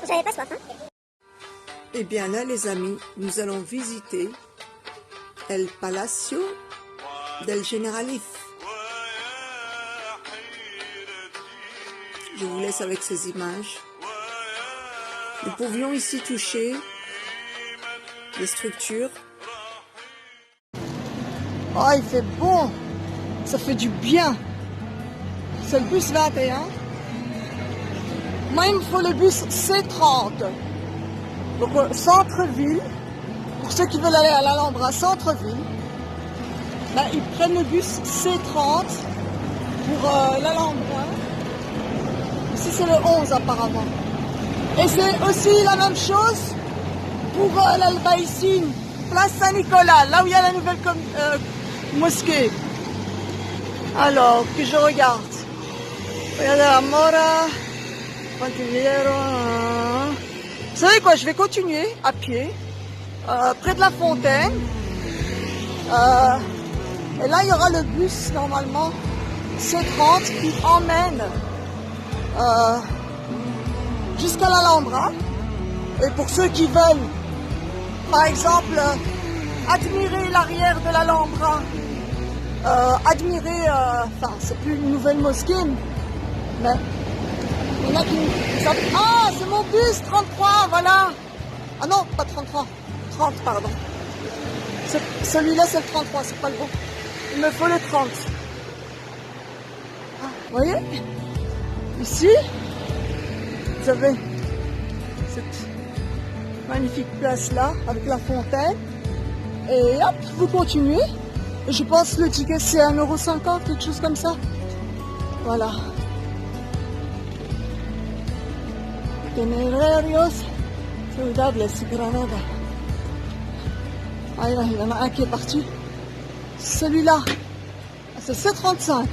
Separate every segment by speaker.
Speaker 1: J'avais pas soif, hein.
Speaker 2: Eh bien là, les amis, nous allons visiter El Palacio del Generalife. Je vous laisse avec ces images. Nous pouvions ici toucher les structures.
Speaker 3: Oh, il fait bon, ça fait du bien. C'est le bus 21. Moi, il me faut le bus C30. Donc, centre-ville. Pour ceux qui veulent aller à l'Alhambra, centre-ville, ben, ils prennent le bus C30 pour l'Alhambra. Ici, c'est le 11 apparemment. Et c'est aussi la même chose pour l'Albaïcine, place Saint-Nicolas, là où il y a la nouvelle mosquée. Alors, que je regarde. Regardez la Mora, Pantiliero. Vous savez quoi, je vais continuer à pied, près de la fontaine. Et là, il y aura le bus, normalement, C30, qui emmène jusqu'à l'Alhambra. Et pour ceux qui veulent, par exemple, admirer l'arrière de l'Alhambra, admirer, enfin, c'est plus une nouvelle mosquée, mais il y en a qui... Ah, c'est mon bus, 33, voilà. Ah non, pas 33, 30, pardon. Celui-là, c'est le 33, c'est pas le bon. Il me faut le 30. Ah, vous voyez? Ici, vous avez cette magnifique place-là, avec la fontaine. Et hop, vous continuez. Et je pense que le ticket, c'est 1,50 €, quelque chose comme ça. Voilà. Itinerarios Saudables, Granada. Ah, il y en a un qui est parti. Celui-là, c'est C35.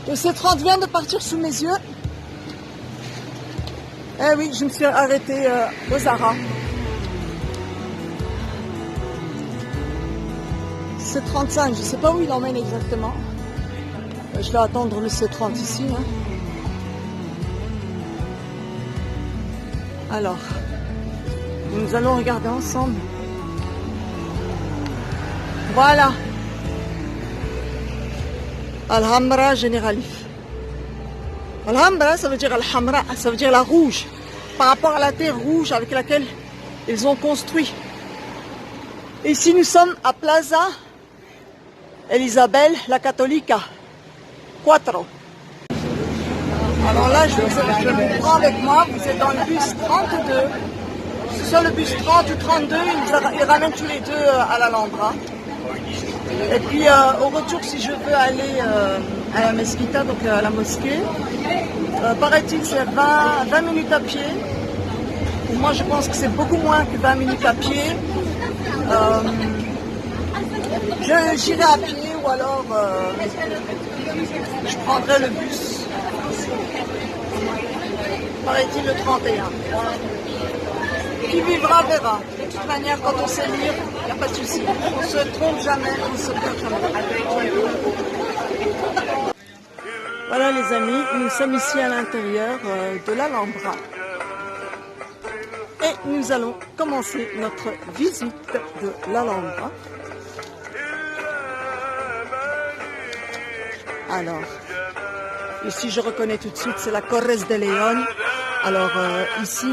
Speaker 3: Le C30 vient de partir sous mes yeux. Eh oui, je me suis arrêtée au Zara. C35, je ne sais pas où il emmène exactement. Je vais attendre le C30 ici. Hein. Alors, nous allons regarder ensemble. Voilà. Alhambra Generalife. Alhambra, ça veut dire Alhamra, ça veut dire la rouge. Par rapport à la terre rouge avec laquelle ils ont construit. Et ici, nous sommes à Plaza Elisabel la Cattolica. 4. Alors là, je vous prends avec moi, vous êtes dans le bus 32. Sur le bus 30 ou 32, ils ramènent tous les deux à l'Alhambra. Et puis au retour, si je veux aller à la Mesquita, donc à la mosquée, paraît-il c'est 20 minutes à pied. Moi, je pense que c'est beaucoup moins que 20 minutes à pied. J'irai à pied ou alors je prendrai le bus. Paraît-il le 31. Qui vivra verra. De toute manière, quand on sait lire, il n'y a pas de souci. On ne se trompe jamais, on ne se perd jamais. Voilà les amis, nous sommes ici à l'intérieur de l'Alhambra. Et nous allons commencer notre visite de l'Alhambra. Alors, ici je reconnais tout de suite, c'est la Corres de León. Alors ici,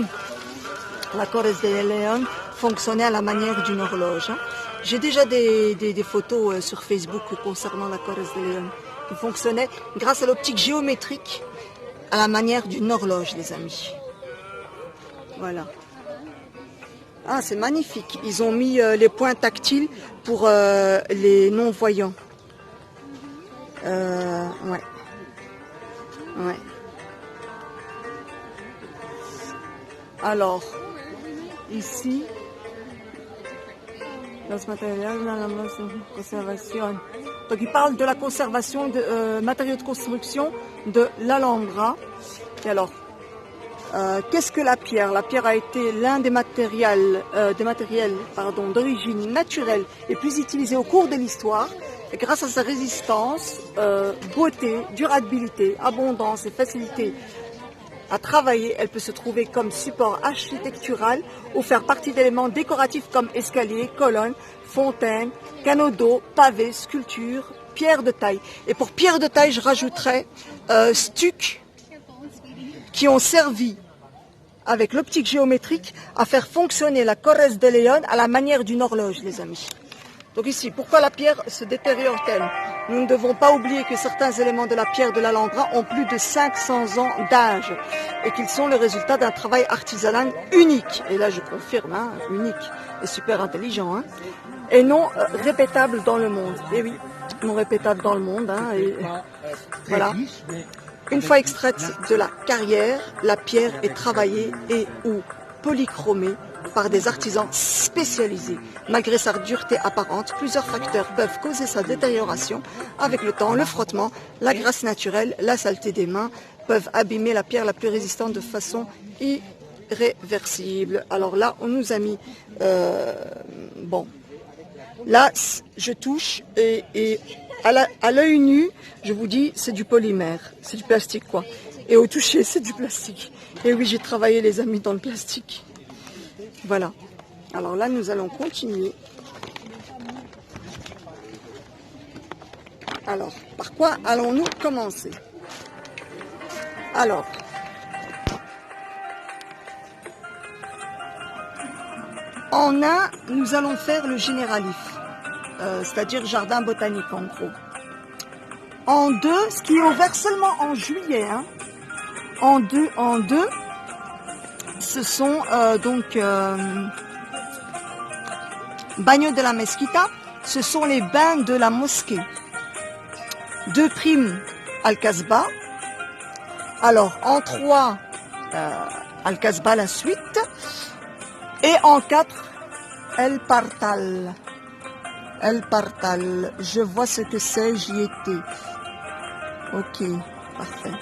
Speaker 3: la Corres de León fonctionnait à la manière d'une horloge. Hein. J'ai déjà des photos sur Facebook concernant la Corres de León qui fonctionnait grâce à l'optique géométrique à la manière d'une horloge, les amis. Voilà. Ah, c'est magnifique. Ils ont mis les points tactiles pour les non-voyants. Ouais. Ouais. Alors, ici, los materiales de la conservation. Donc, il parle de la conservation de matériaux de construction de l'Alhambra. Et alors, qu'est-ce que la pierre? La pierre a été l'un des matériels d'origine naturelle et plus utilisés au cours de l'histoire. Et grâce à sa résistance, beauté, durabilité, abondance et facilité à travailler, elle peut se trouver comme support architectural ou faire partie d'éléments décoratifs comme escaliers, colonnes, fontaines, canaux d'eau, pavés, sculptures, pierres de taille. Et pour pierres de taille, je rajouterais stucs qui ont servi avec l'optique géométrique à faire fonctionner la Corrèze de León à la manière d'une horloge, les amis. Donc ici, pourquoi la pierre se détériore-t-elle? Nous ne devons pas oublier que certains éléments de la pierre de l'Alhambra ont plus de 500 ans d'âge et qu'ils sont le résultat d'un travail artisanal unique. Et là, je confirme, hein, unique et super intelligent. Hein, et non répétable dans le monde. Et oui, non répétable dans le monde. Hein, et voilà. Une fois extraite de la carrière, la pierre est travaillée et ou polychromée par des artisans spécialisés. Malgré sa dureté apparente, plusieurs facteurs peuvent causer sa détérioration. Avec le temps, le frottement, la graisse naturelle, la saleté des mains peuvent abîmer la pierre la plus résistante de façon irréversible. Alors là, on nous a mis... bon, là, je touche et à l'œil nu, je vous dis, c'est du polymère, c'est du plastique quoi. Et au toucher, c'est du plastique. Et oui, j'ai travaillé les amis dans le plastique. Voilà. Alors là, nous allons continuer. Alors, par quoi allons-nous commencer? Alors, en un, nous allons faire le généralif, c'est-à-dire jardin botanique en gros. En deux, ce qui est ouvert seulement en juillet, hein. En deux, ce sont Bagno de la Mesquita, ce sont les bains de la mosquée. 2 primes Al-Kasbah. Alors en 3, Al-Kasbah la suite. Et en 4, El Partal. El Partal. Je vois ce que c'est, j'y étais. Ok, parfait.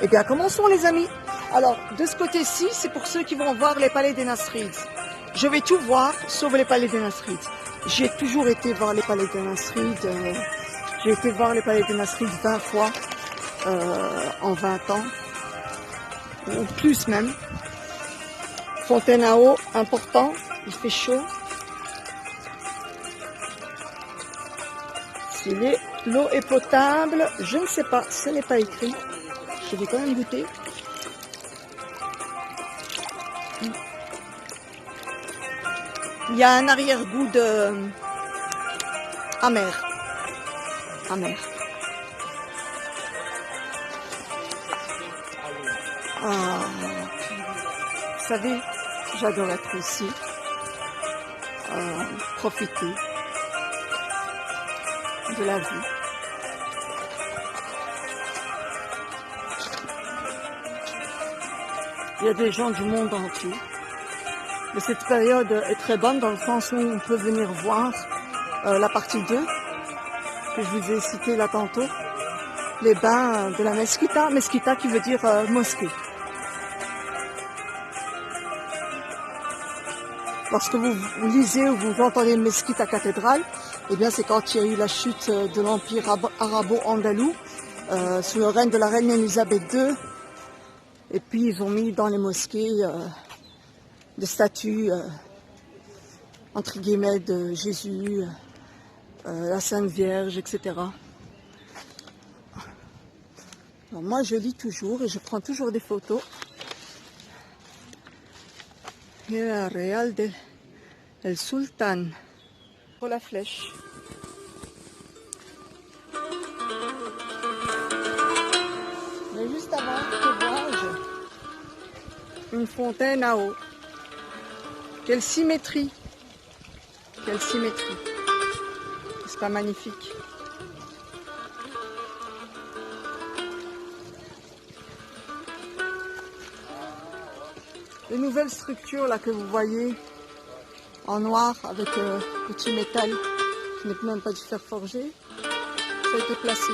Speaker 3: Eh bien, commençons les amis. Alors, de ce côté-ci, c'est pour ceux qui vont voir les palais des Nasrides. Je vais tout voir, sauf les palais des Nasrides. J'ai toujours été voir les palais des Nasrides. J'ai été voir les palais des Nasrides 20 fois en 20 ans. Ou plus même. Fontaine à eau, important. Il fait chaud. Si l'eau est potable, je ne sais pas. Ce n'est pas écrit. Je vais quand même goûter. Il y a un arrière-goût de amer. Amer. Ah. Vous savez, j'adore être ici. Profiter de la vie. Il y a des gens du monde entier. Mais cette période est très bonne dans le sens où on peut venir voir la partie 2 que je vous ai citée là tantôt. Les bains de la Mesquita. Mesquita qui veut dire mosquée. Lorsque vous lisez ou vous entendez Mesquita cathédrale, eh bien c'est quand il y a eu la chute de l'empire arabo-andalou sous le règne de la reine Elisabeth II. Et puis ils ont mis dans les mosquées des statues, entre guillemets, de Jésus, la Sainte Vierge, etc. Alors moi je lis toujours et je prends toujours des photos. Le Real del Sultan. Pour la flèche. Mais juste avant, que vois-je? Une fontaine à eau. Quelle symétrie! Quelle symétrie! C'est pas magnifique? Les nouvelles structures là que vous voyez en noir avec petit métal qui n'est même pas du fer forgé, ça a été placé.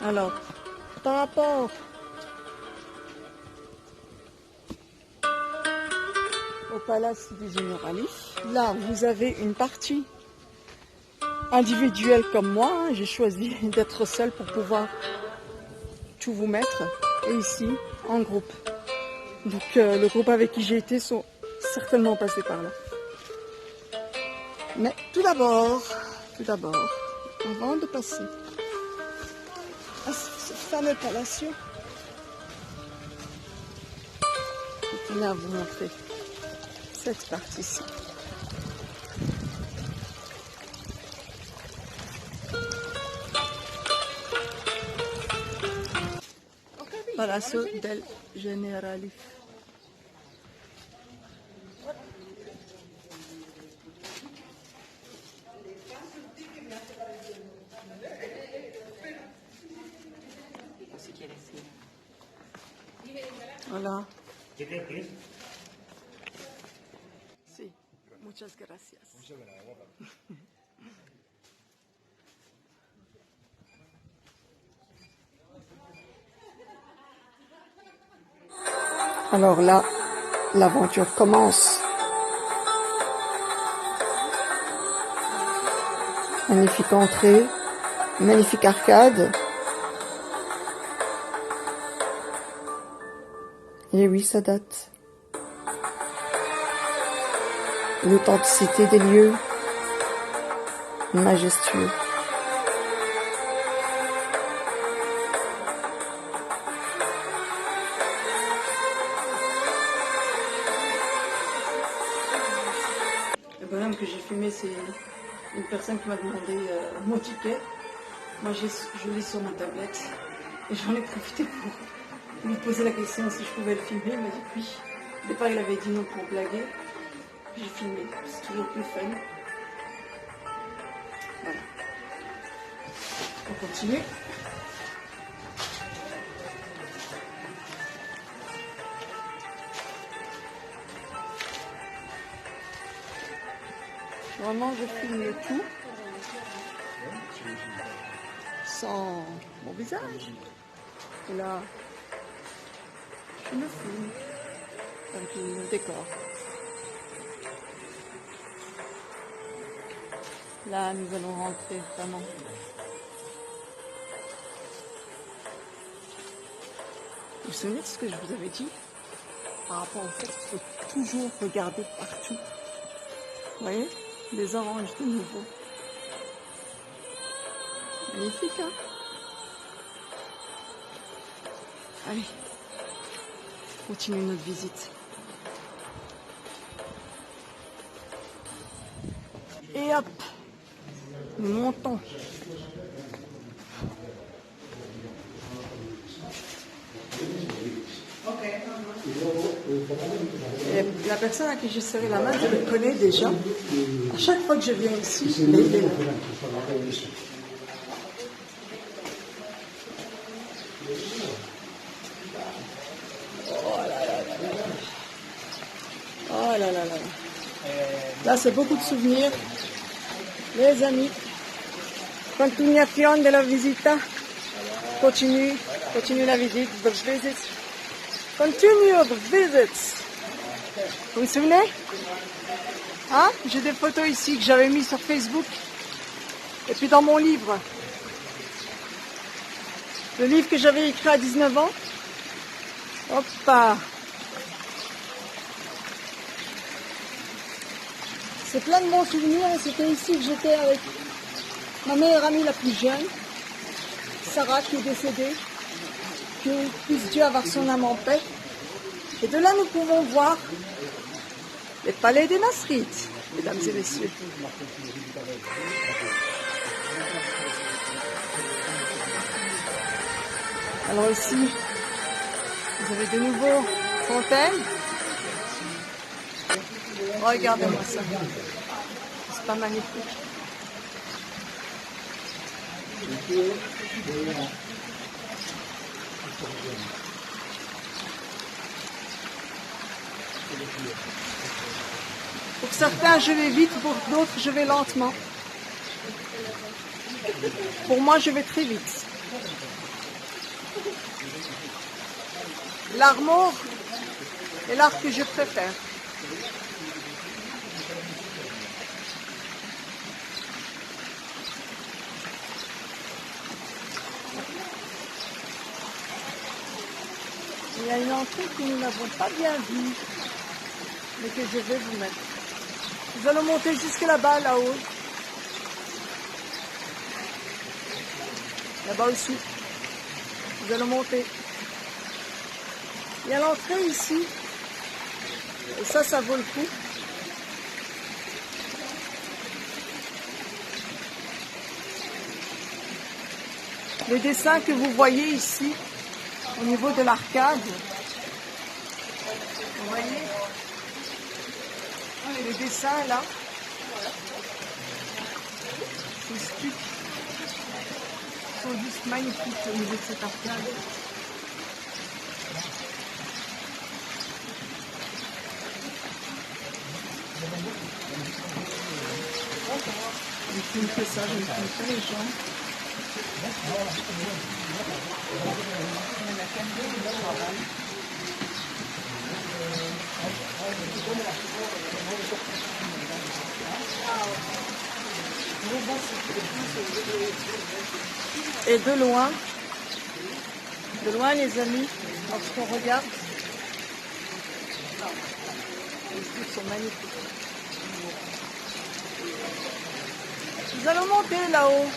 Speaker 3: Alors, par rapport au Palace du Generali. Là, vous avez une partie individuelle comme moi. Hein. J'ai choisi d'être seule pour pouvoir tout vous mettre. Et ici, en groupe. Donc, le groupe avec qui j'ai été sont certainement passés par là. Mais tout d'abord, avant de passer à ce fameux Palacio, je tenais à vous montrer cette partie-ci. Palacio del Generali. Hola. Sí, muchas gracias. Alors là, l'aventure commence. Magnifique entrée, magnifique arcade. Et oui, ça date. L'authenticité des lieux, majestueux. Le problème que j'ai filmé, c'est une personne qui m'a demandé mon ticket. Moi, je l'ai sur ma tablette et j'en ai profité pour lui poser la question si je pouvais le filmer. Il m'a dit que oui. Au départ, il avait dit non pour blaguer. J'ai filmé, c'est toujours plus fun. Voilà. On continue. Vraiment, je filme tout sans mon visage. Et là, je me filme avec le décor. Là, nous allons rentrer vraiment. Vous vous souvenez de ce que je vous avais dit par rapport au fait qu'il faut toujours regarder partout. Vous voyez, les oranges de nouveau. Magnifique, hein? Allez, continuons notre visite. Et hop, nous montons. Et la personne à qui j'ai serré la main, je le connais déjà. À chaque fois que je viens ici, il est là. Oh là là là là. Là, c'est beaucoup de souvenirs. Les amis, continuation de la visita. Continue la visite, the visit. Continue the visits. Vous vous souvenez? Hein? J'ai des photos ici que j'avais mis sur Facebook. Et puis dans mon livre. Le livre que j'avais écrit à 19 ans. Hoppa! C'est plein de bons souvenirs et c'était ici que j'étais avec ma meilleure amie la plus jeune, Sarah, qui est décédée, que puisse Dieu avoir son âme en paix. Et de là, nous pouvons voir les palais des Nasrites, mesdames et messieurs. Alors ici, vous avez de nouveau fontaines. Regardez-moi ça. C'est pas magnifique. Pour certains, je vais vite, pour d'autres, je vais lentement. Pour moi, je vais très vite. L'art mauve est l'art que je préfère. Il y a une entrée que nous n'avons pas bien vue, mais que je vais vous mettre. Nous allons monter jusque là-bas, là-haut. Là-bas aussi. Nous allons monter. Il y a l'entrée ici. Et ça vaut le coup. Le dessin que vous voyez ici, au niveau de l'arcade, vous voyez le dessin là, ces stucs sont juste magnifiques au niveau de cette arcade. Je me fais ça, je me fais les gens. Et de loin les amis, lorsqu'on regarde, les trucs sont magnifiques. Nous allons monter là-haut.